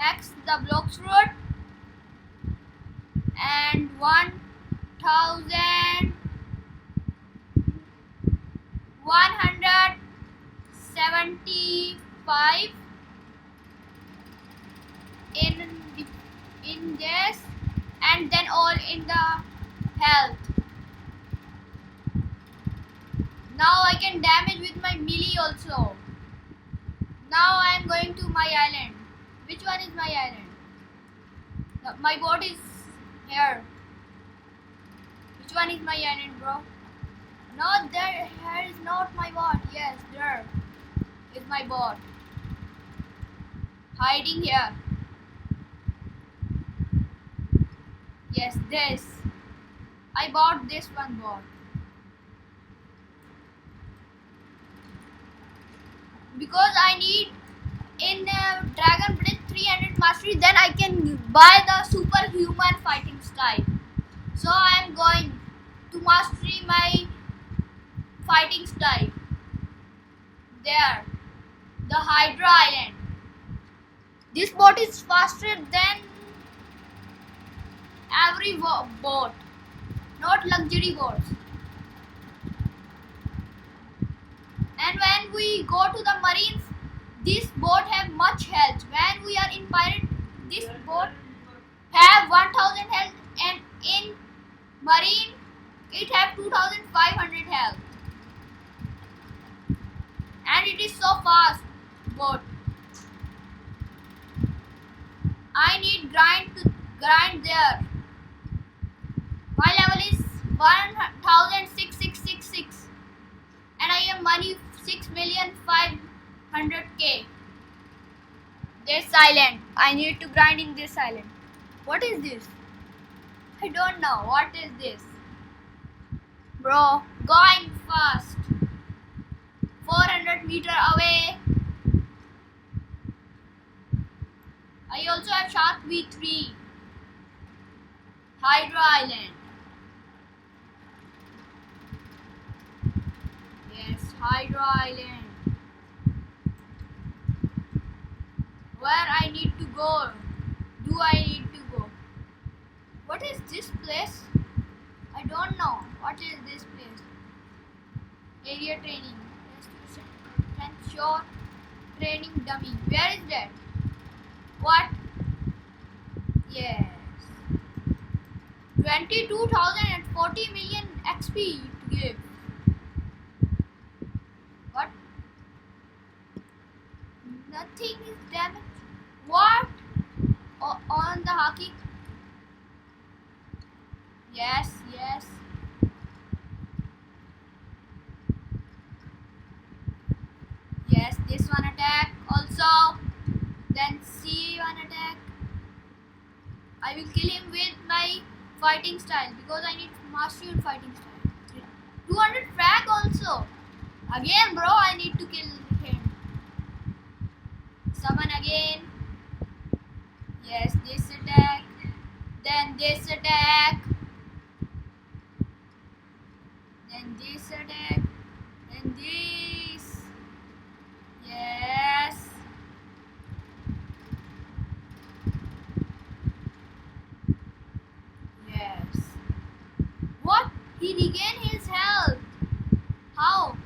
max the blocks road and 1175 in the, in this, and then all in the health. Now I can damage with my melee also. Now I am going to my island. Which one is my island? My boat is here. Which one is my island, bro? No, there. Here is not my boat. Yes, there is my boat. Hiding here. Yes, this. I bought this one boat. Because I need in Dragon Bridge 300 mastery, then I can buy the superhuman fighting style. So I am going to mastery my fighting style. There, the Hydra Island. This boat is faster than every boat, not luxury boats. And when we go to the marines, this boat have much health. When we are in pirate, this boat have 1000 health, and in marine it have 2500 health. And it is so fast boat. I need grind there. My level is 106666 and I have money 6,500,000. This island. I need to grind in this island. What is this? I don't know. What is this? Bro, going fast. 400 meter away. I also have Shark V3. Hydra Island. Yes, Hydra Island. Where I need to go? Do I need to go? What is this place? I don't know. What is this place? Area training. Shore training dummy. Where is that? What? Yes. 22,040 million XP to give. What? Nothing is damaged. What? On the hockey? Yes, yes. Yes, this one attack also. Then C1 attack. I will kill him with my fighting style because I need mastery on fighting style. 200 frag also. Again, bro, I need to kill him. Summon again. Yes, this attack. Then this attack. Then this attack. Then this. Yes. Yes. What? He regained his health. How?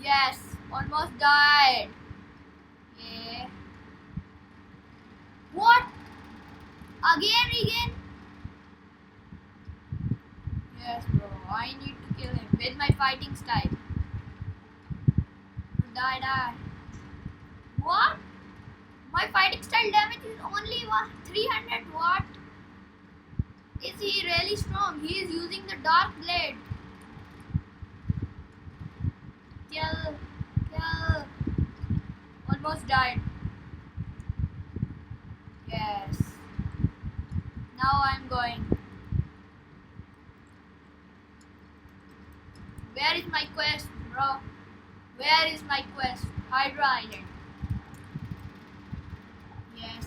Yes. Almost died. Yeah. What? Again regain? Yes, bro. I need to kill him with my fighting style. Die. What? My fighting style damage is only 300. What? Is he really strong? He is using the dark blade. Kill. Almost died. Yes. Now I'm going. Where is my quest, bro? Where is my quest? Hydra Island. Yes.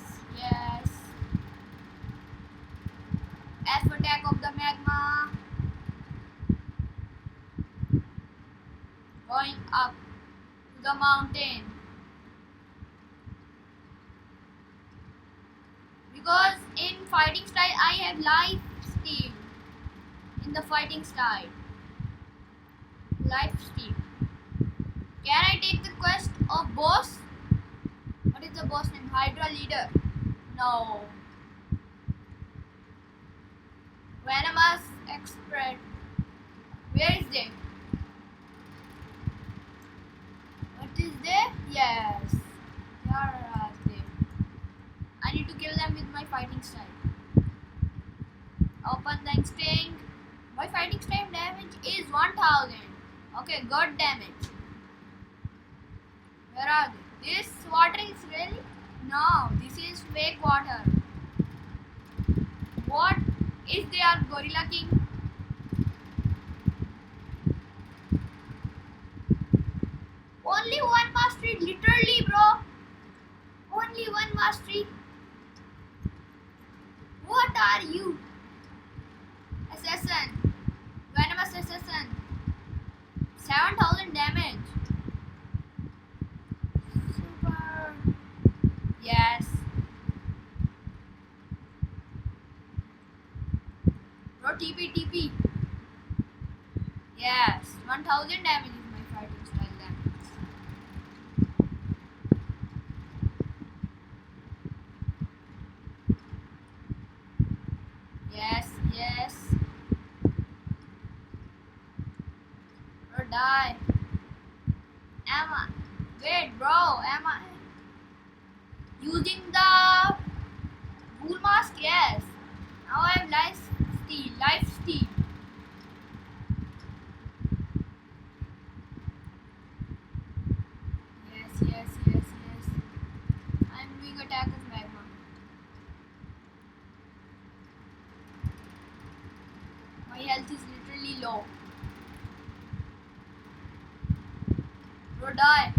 F attack of the magma. Going up to the mountain. Because in fighting style I have life steal. In the fighting style, life steal. Can I take the quest of boss? What is the boss name? Hydra leader. No. Venomous expert. Where is they? What is there? Yes. Where are they? I need to kill them with my fighting style. Open the sting. My fighting style damage is 1000. Okay, good damage. Where are they? This water is really? No, this is fake water. What is they are Gorilla King? Only one mastery, literally, bro. Only one mastery. What are you? Assassin. Venomous assassin. 7000 damage. Super. Yes. Bro, TP. Yes. 1000 damage is my fighting style damage. Yes. Bro, die. Wait, bro. Am I using the ghoul mask? Yes. Now I have life steal. Yes. I'm doing attack as magma. My health is literally low. Bro, die.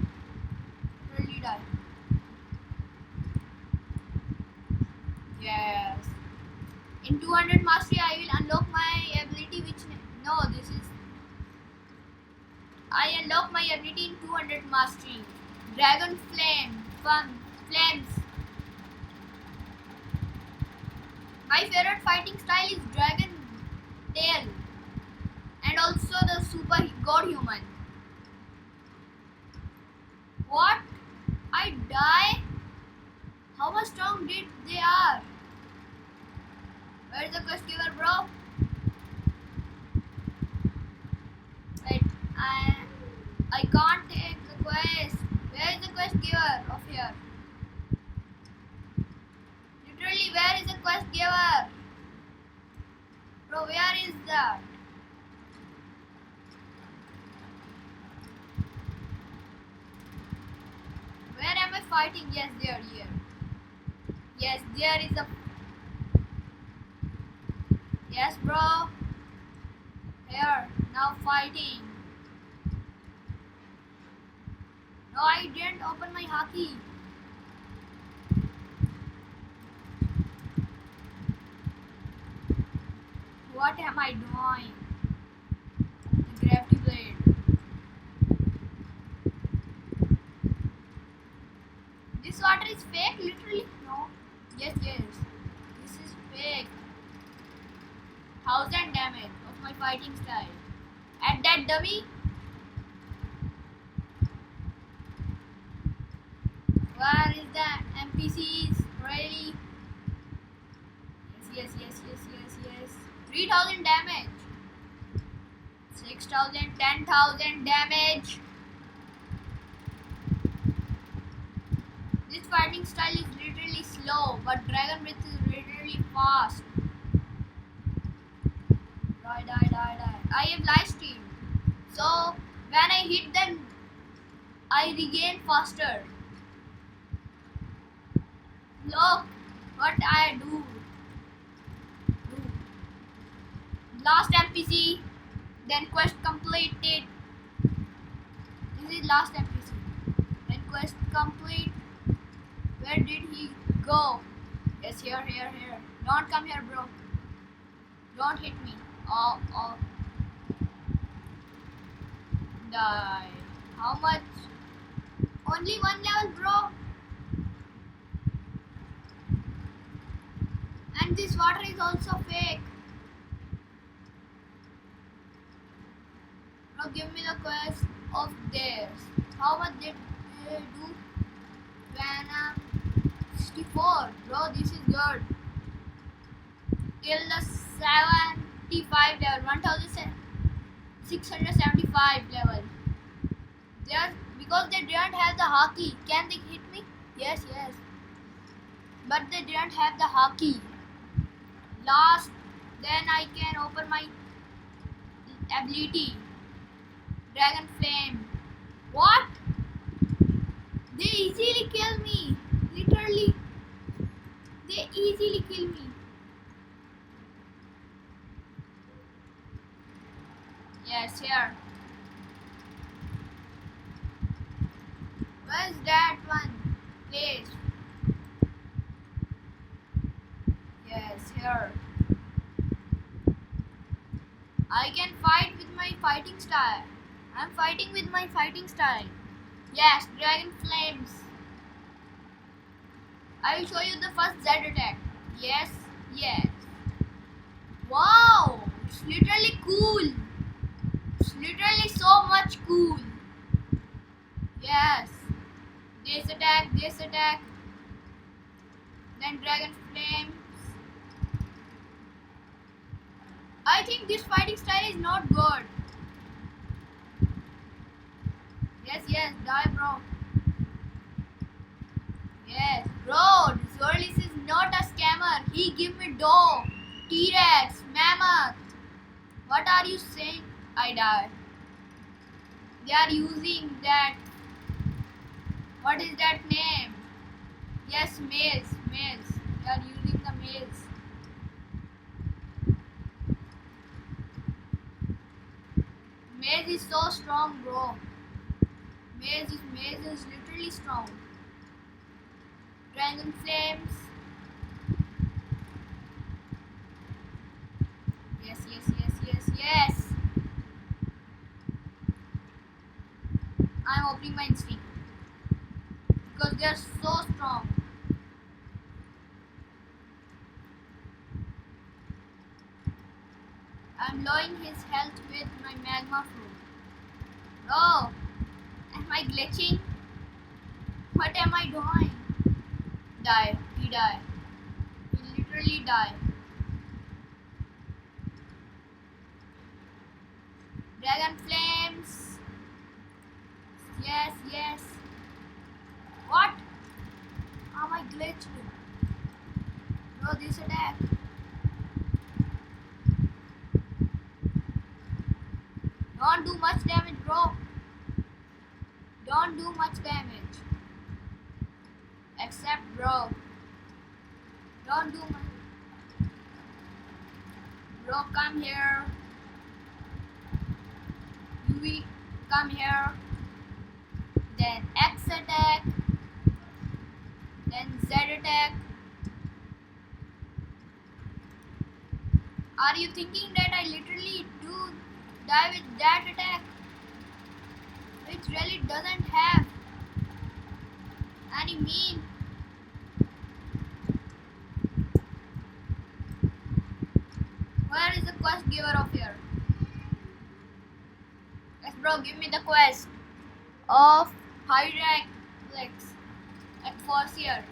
Literally die. Yes. In 200 mastery, I will unlock my ability which... No, this is... I unlock my ability in 200 mastery. Dragon Flame. Flames. My favorite fighting style is Dragon Tail. And also the Super God Human. What? I die? How much strong did they are? Where is the quest giver, bro? Wait, I can't take the quest. Where is the quest giver of here? Literally, where is the quest giver? Bro, where is that? Where am I fighting? Yes, they are here. Yes, there is a... Yes, bro. Here, now fighting. No, I didn't open my hockey. What am I doing? The gravity blade. This water is fake, literally? No. Yes. This is fake. 1000 damage of my fighting style. And that dummy. Where is that? NPCs? Really? Yes. 3000 damage. 6000, 10,000 damage. This fighting style is literally slow, but Dragon Breath is literally fast. Die. I have life steal. So when I hit them, I regain faster. Look what I do. Last NPC, then quest completed. This is last NPC. Then quest complete. Where did he go? Yes, here. Don't come here, bro. Don't hit me. Oh. Die. How much? Only one level, bro. water is also fake. Now give me the quest of theirs. How much did they do? Venom 64. Bro, this is good. Till the 75 level, 1675 level. They because they didn't have the hockey. Can they hit me? Yes, yes. But they didn't have the hockey. Last, then I can open my ability. Dragon Flame. What? They easily kill me. Literally. They easily kill me. Yes, here. Where's that one place? Yes, here. I can fight with my fighting style. I'm fighting with my fighting style. Yes, Dragon Flames. I will show you the first Z attack. Yes, yes. Wow, it's literally cool. It's literally so much cool. Yes. This attack, then Dragon Flames. I think this fighting style is not good. Yes, yes, die bro. Yes, bro, Zorlis is not a scammer. He give me dough, T-Rex, Mammoth. What are you saying? I die. They are using that. What is that name? Yes, males. They are using the males. Males is so strong, bro. Males is literally strong. Dragon Flames. Yes. I'm opening my instinct because they are so strong. I'm lowering his health with my magma fruit. Oh, am I glitching? What am I doing? Die. He died. He literally died. Dragon Flames. Yes. What? Am I glitched? Bro, this attack. Don't do much damage, bro. Don't do much damage. Except, bro. Don't do much. Bro, come here. UV, come here. Then X attack. Then Z attack. Are you thinking that I literally do die with that attack? Which really doesn't have any mean. Where is the quest giver of here? Yes, bro, give me the quest of Hydreflex at Forcier.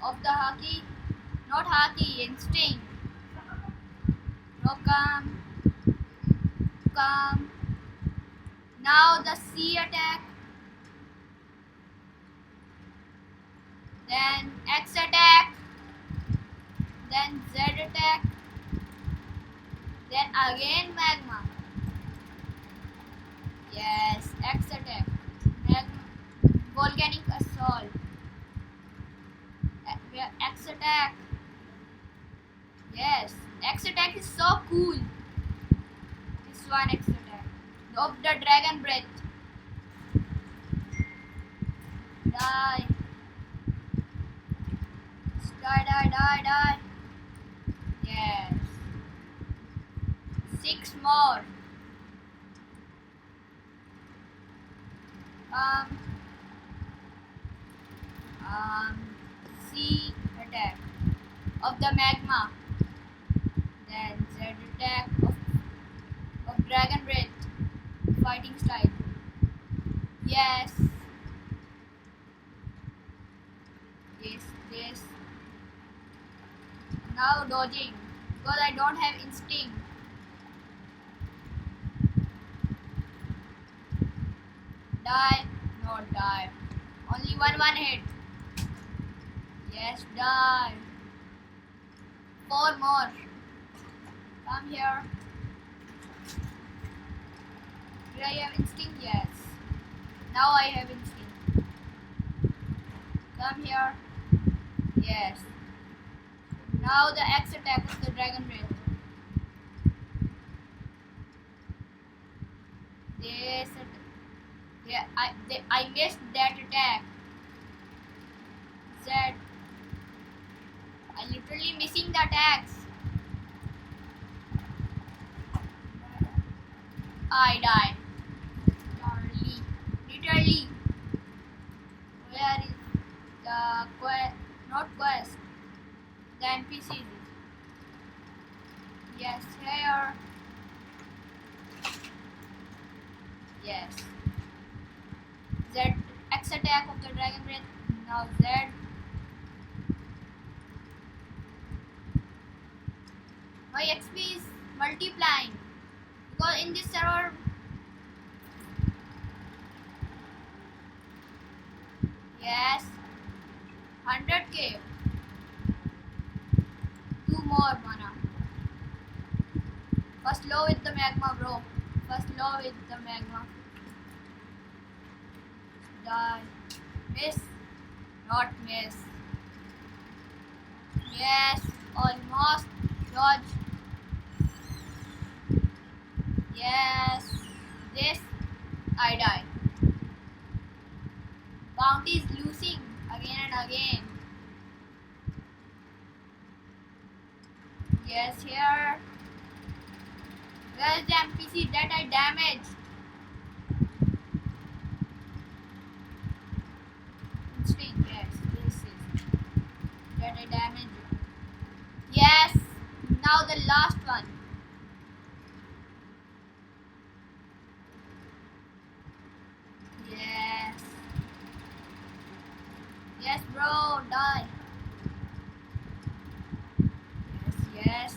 Of the Haki, not Haki, Instinct. No, come. Now the C attack. Then X attack. Then Z attack. Then again magma. Yes, X attack. Magma. Volcanic assault. X attack. Yes, X attack is so cool. This one X attack. Of the dragon breath. Die. Die. Yes. 6 more. C attack of the magma. Then Z attack of dragon breath fighting style. Yes. This. Now dodging because I don't have instinct. Die. Not die. Only one hit. Yes, die. 4 more. Come here. Did I have instinct? Yes. Now I have instinct. Come here. Yes. Now the X attack of the dragon breath. This. Yeah, I missed that attack. Z. I literally missing the attacks. I died. Literally. Where is the quest? Not quest. The NPCs. Yes, here. Yes. Z X attack of the dragon breath. Now Z. My XP is multiplying because in this server yes 100k 2 more mana. First low with the magma, bro. First low with the magma. Die. Miss. Not miss. Yes. Almost. Dodge. Yes. This. I die. Bounty is losing again and again. Yes, here. Where is the NPC that I damaged? Instinct, yes, this is that I damaged. Yes, now the last one. Yes. Yes, bro, die. Yes.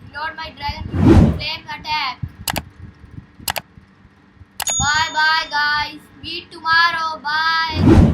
Reload my dragon flame attack. Bye bye guys. Meet tomorrow. Bye.